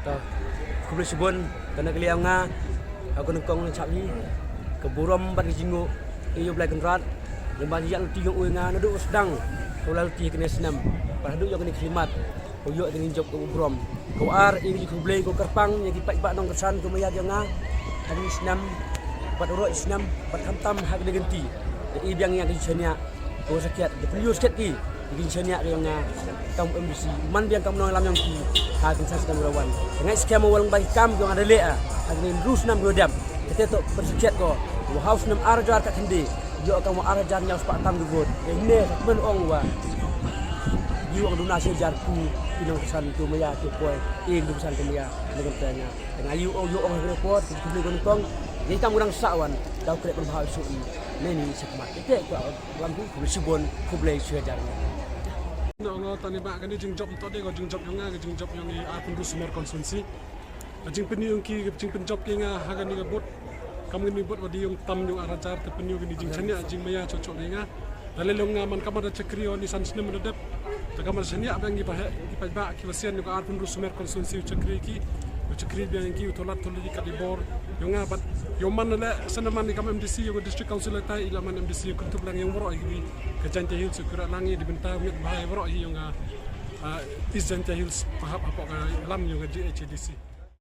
ta ku boleh sebut tanah keliang nga aku nengkong cap ni ke buram bat jingu iyo blai kenrat yang banyak yang tiga nga nadu sedang kalau ti kena senam pada duk yang kena khidmat uyuk dengan job ke buram kau ar ini ku boleh ku kerpang yang dipak nong kesan ku maya dia nga hari senam bat urut senam bat khantam hak digenti i biang yang kisahnya kau sakit de penyu sakit ki kisahnya yang kamu MBC man biang kamu nong lam yang ki hakin sa sedang rawan dengan skema walang baik kam yang ada lea hakin rus nam godam kita tu bersekiat ko house nam arjar kat kendi yo kamu arjar yang sepak tam dubut ini men ong wa yo ang donasi jarku pinong kesan tu maya tu koi ing du kesan kemia dengan tanya dengan yo ong report ku beli gontong jadi kamu orang sawan dah krep berbahaya sui neni sekmat kita tu lampu ku sibon ku beli sejarnya nga tani ba kani jing job to de go jing job nga jing job yang apun du sumar konsumsi jing peni yung ki jing pen job ki nga haga ni bot kamu ni bot wadi yung tam yung arajar te peni yung ni jing chanya jing maya cocok nga dalelong nga man kamada chakri on isan sne menadap ta kamada chanya abang gi ba ki wasian yung apun du sumar konsumsi chakri ki chakri biang ki utolat tolji kadibor yung nga bat yung man la sanaman ni kam MDC yung district council ta ilaman MDC yung kuntub lang yung woro gi Kejante Hills ukuran langi dibentang mit bahaya berok yang is Jante Hills pahap apa lam yang GHDC.